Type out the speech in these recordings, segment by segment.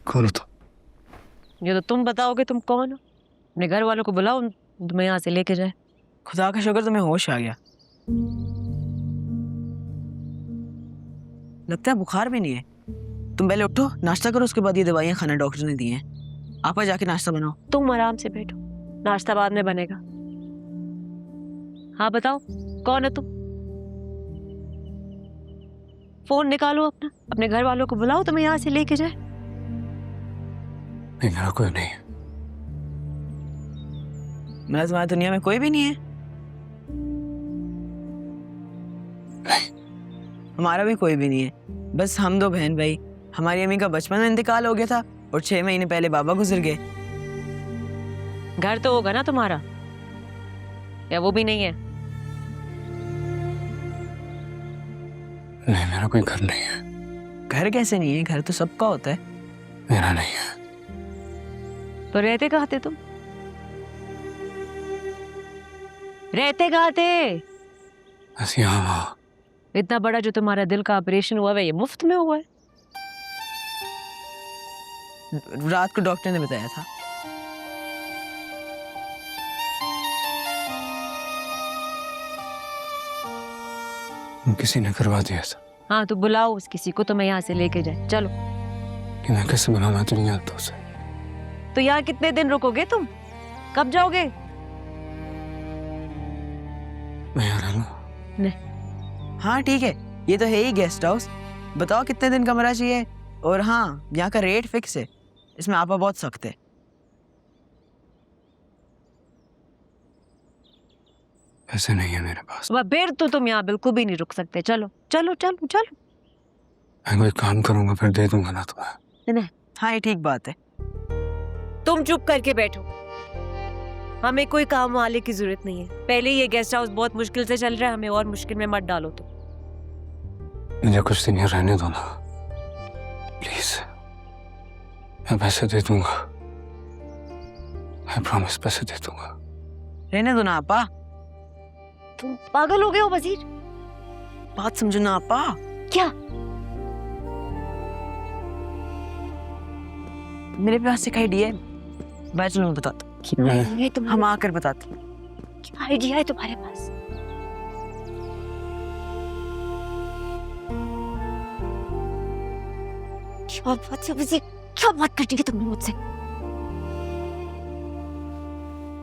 कौन हो तुम? ये तो तुम बताओगे तुम कौन हो। अपने घर वालों को बुलाओ, तुम्हें यहाँ से लेके जाए। खुदा का शुक्र तुम्हें होश आ गया। लगता है बुखार भी नहीं है। तुम पहले उठो, नाश्ता करो, उसके बाद ये दवाइयाँ खाना डॉक्टर ने दी हैं। आपा जाके नाश्ता बनाओ। तुम आराम से बैठो, नाश्ता बाद में बनेगा। हाँ बताओ, कौन है तुम? फोन निकालो अपना, अपने घर वालों को बुलाओ, तुम्हें यहाँ से लेके जाए। नहीं, मेरा कोई नहीं है। मेरा तुम्हारी दुनिया में कोई भी नहीं है। हमारा भी कोई भी नहीं है, बस हम दो बहन भाई। हमारी अम्मी का बचपन में इंतकाल हो गया था और 6 महीने पहले बाबा गुजर गए। घर तो होगा ना तुम्हारा, या वो भी नहीं है? नहीं, मेरा कोई घर नहीं है। घर कैसे नहीं है? घर तो सबका होता है। मेरा नहीं है। तो रहते कहाँ थे तुम? रहते कहाँ थे? बस यहाँ वहाँ। इतना बड़ा जो तुम्हारा दिल का ऑपरेशन हुआ है, ये मुफ्त में हुआ है? रात को डॉक्टर ने बताया था। किसी ने करवा दिया था। हाँ तो बुलाओ उस किसी को, तो मैं यहाँ से लेके जाए। चलो। कि मैं कैसे बुलाऊं? मैं तो नहीं जानता उसे। तो यहाँ कितने दिन रुकोगे तुम? कब जाओगे? मैं यहाँ रह लूं? नहीं। हाँ ठीक है, ये तो है ही गेस्ट हाउस। बताओ कितने दिन कमरा चाहिए? और हाँ, यहाँ का रेट फिक्स है। इसमें आपा बहुत सख्त है। पैसे नहीं है मेरे पास। फिर तो तुम यहाँ बिल्कुल भी नहीं रुक सकते। चलो चलो चलो चलो। मैं कोई काम करूंगा फिर दे दूंगा ना तुम्हें। नहीं, हाँ ये ठीक बात है। तुम चुप करके बैठो, हमें कोई काम वाले की जरूरत नहीं है। पहले ये गेस्ट हाउस बहुत मुश्किल से चल रहा है, हमें और मुश्किल में मत डालो तुम। मुझे कुछ दिन यहाँ रहने दो ना प्लीज। मैं पैसे दे दूंगा, मैं प्रॉमिस पैसे दे दूंगा। रहने दो ना आपा। तुम पागल हो गए हो वजीर? बात समझो ना आपा। क्या? मेरे पास एक आइडिया है, मैं चलो बताता हूँ। हम आकर बताते हैं। क्या आइडिया है तुम्हारे पास? क्या बात है वजीर, क्या बात कर दी है तुमने मुझसे?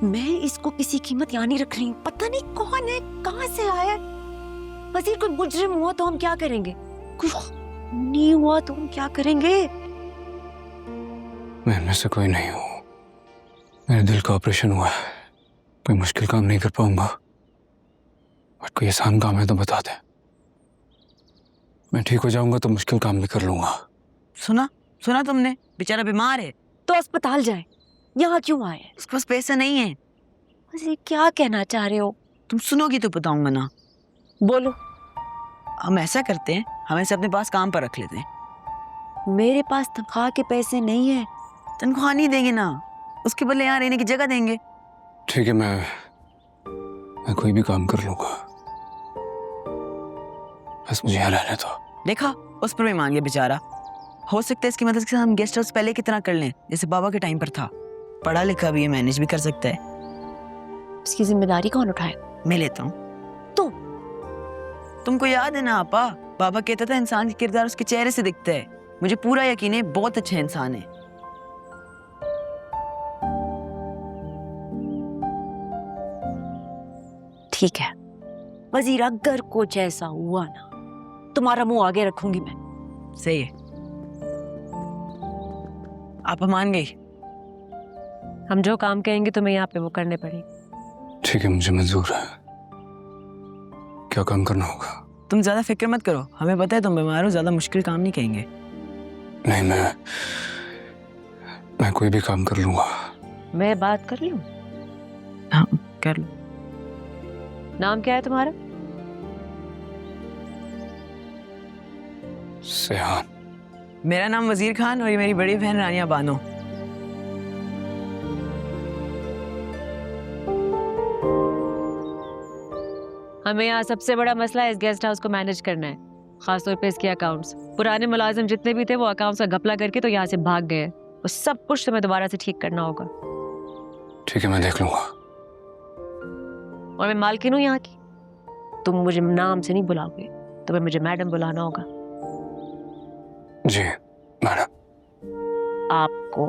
मैं इसको किसी कीमत यहाँ नहीं रख रही हूँ। पता नहीं कौन है, कहाँ से आया है। वजीर कोई मुजरिम हुआ तो हम क्या करेंगे? कुछ नहीं हुआ तो हम क्या करेंगे? मैं इनमें से कोई नहीं हूँ। मेरे दिल का ऑपरेशन हुआ है, कोई मुश्किल काम नहीं कर पाऊंगा, बट कोई आसान काम है तो बता दे। मैं ठीक हो जाऊंगा तो मुश्किल काम भी कर लूंगा। सुना सुना तुमने? बेचारा बीमार है तो अस्पताल जाए, यहाँ क्यों आए? उसके पास पैसा नहीं है। वजीर क्या कहना चाह रहे हो? तुम सुनोगी तो बताऊंगा ना। बोलो। हम ऐसा करते हैं, हम इसे अपने पास काम पर रख लेते हैं। मेरे पास तनख्वाह के पैसे नहीं है। तनख्वाह नहीं देंगे ना, उसके बदले यहाँ रहने की जगह देंगे। ठीक है, मैं कोई भी काम कर लूंगा, बस मुझे यहाँ रहने दो। देखा, उस पर भी मान गया बेचारा। हो सकता है इसकी मदद के साथ हम गेस्ट हाउस पहले कितना कर लें, जैसे बाबा के टाइम पर था। पढ़ा लिखा भी है, मैनेज भी कर सकता है। इसकी जिम्मेदारी कौन उठाएगा? मैं लेता हूँ। तुमको याद है ना आपा, बाबा कहता था इंसान का किरदार उसके चेहरे से दिखता है। मुझे पूरा यकीन है बहुत अच्छा इंसान है। ठीक है वजीर, अगर कुछ ऐसा हुआ ना, तुम्हारा मुंह आगे रखूंगी मैं। सही है, आप मान गई। हम जो काम कहेंगे तुम्हें यहाँ पे वो करने पड़ेंगे। ठीक है, मुझे मंजूर है। क्या काम करना होगा? तुम ज्यादा फिक्र मत करो, हमें पता है तुम बीमार हो, ज्यादा मुश्किल काम नहीं कहेंगे। नहीं, मैं कोई भी काम कर लूंगा। मैं बात कर लूं? हाँ कर लो। नाम क्या है तुम्हारा? सेहान। मेरा नाम वजीर खान और ये मेरी बड़ी बहन रानिया बानो। हमें यहाँ सबसे बड़ा मसला इस गेस्ट हाउस को मैनेज करना है। खासतौर पे इसके अकाउंट्स। पुराने मुलाजिम जितने भी थे वो अकाउंट्स का घपला करके तो यहाँ से भाग गए। वो सब कुछ तुम्हें दोबारा से ठीक करना होगा। ठीक है, मैं देख लूंगा। और मैं मालकिन हूँ यहाँ की, तुम मुझे नाम से नहीं बुलाओगे, तुम्हें मुझे मैडम बुलाना होगा। जी मैडम। आपको।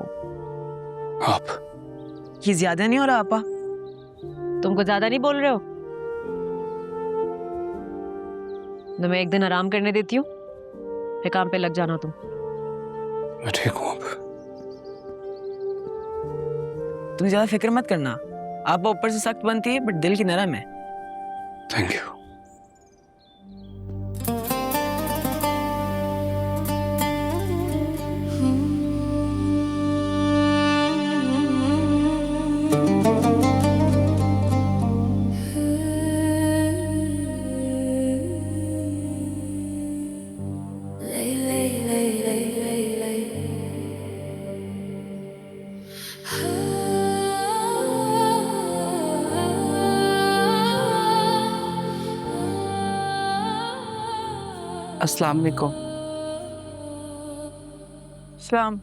आप? ये ज्यादा नहीं हो रहा आपा? तुमको ज्यादा नहीं बोल रहे हो? तो मैं एक दिन आराम करने देती हूँ, फिर काम पे लग जाना तुम। मैं ठीक हूँ अब। तुम ज्यादा फिक्र मत करना। आप ऊपर से सख्त बनती है बट दिल की नरम है। Thank you. अस्सलाम वालेकुम। सलाम।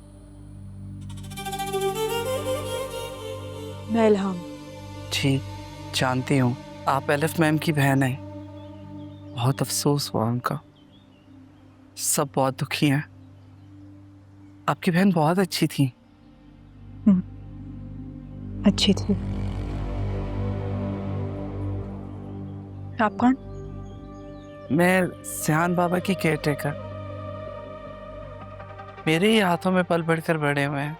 मैं इल्हाम। जी जानती हूँ, आप एलिफ मैम की बहन हैं। बहुत अफसोस हुआ उनका, सब बहुत दुखी हैं। आपकी बहन बहुत अच्छी थी। अच्छी थी। आप कौन? मैं सिहान बाबा की केयरटेकर। मेरे ही हाथों में पल बढ़कर बड़े हुए हैं।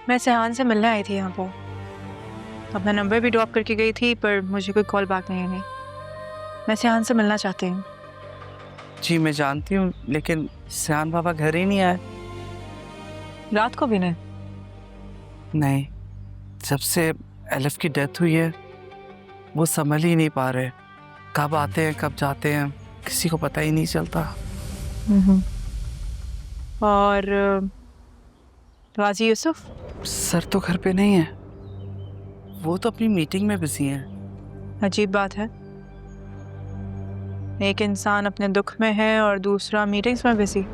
मैं सिहान से मिलने आई थी यहाँ पर। अपना नंबर भी ड्रॉप करके गई थी पर मुझे कोई कॉल बैक नहीं आई। मैं सिहान से मिलना चाहती हूँ। जी मैं जानती हूँ, लेकिन सिहान बाबा घर ही नहीं आए। रात को भी नहीं? नहीं, जब से एलिफ की डेथ हुई है वो संभल ही नहीं पा रहे। कब आते हैं कब जाते हैं किसी को पता ही नहीं चलता। और गाजी यूसुफ? सर तो घर पे नहीं है, वो तो अपनी मीटिंग में बिजी हैं। अजीब बात है, एक इंसान अपने दुख में है और दूसरा मीटिंग्स में बिजी।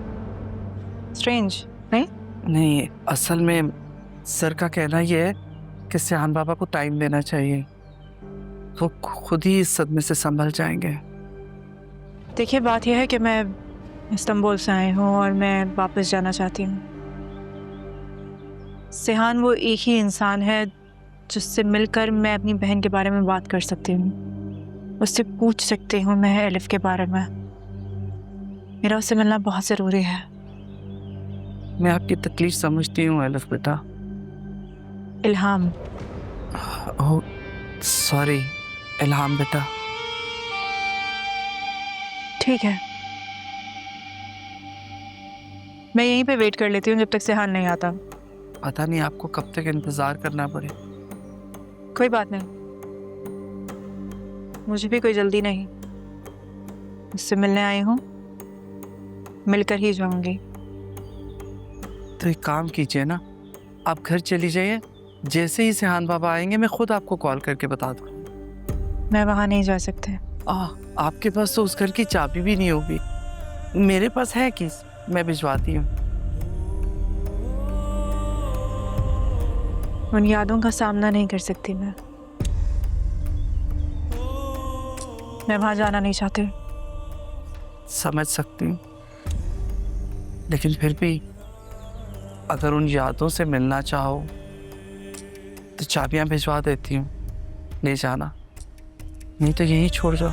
स्ट्रेंज नहीं? नहीं, असल में सर का कहना यह है कि सिहान बाबा को टाइम देना चाहिए, वो खुद ही इस सदमे से संभल जाएंगे। देखिए बात यह है कि मैं इस्तांबुल से आई हूँ और मैं वापस जाना चाहती हूँ। सिहान वो एक ही इंसान है जिससे मिलकर मैं अपनी बहन के बारे में बात कर सकती हूँ। उससे पूछ सकती हूँ मैं एलिफ के बारे में। मेरा उससे मिलना बहुत ज़रूरी है। मैं आपकी तकलीफ समझती हूँ एलिफ बेटा। इल्हाम। ओह सॉरी इल्हाम बेटा। ठीक है, मैं यहीं पे वेट कर लेती हूँ जब तक सिहान नहीं आता। पता नहीं आपको कब तक इंतज़ार करना पड़े। कोई बात नहीं, मुझे भी कोई जल्दी नहीं। उससे मिलने आई हूँ, मिलकर ही जाऊंगी। तो एक काम कीजिए ना, आप घर चली जाइए। जैसे ही सिहान बाबा आएंगे मैं खुद आपको कॉल करके बता दूँ। मैं वहाँ नहीं जा सकते। आपके पास तो उस घर की चाबी भी नहीं होगी। मेरे पास है कि मैं भिजवाती हूँ। उन यादों का सामना नहीं कर सकती मैं वहाँ जाना नहीं चाहती। समझ सकती हूँ, लेकिन फिर भी अगर उन यादों से मिलना चाहो तो चाबियाँ भिजवा देती हूँ, ले जाना। नहीं तो यहीं छोड़ जाओ।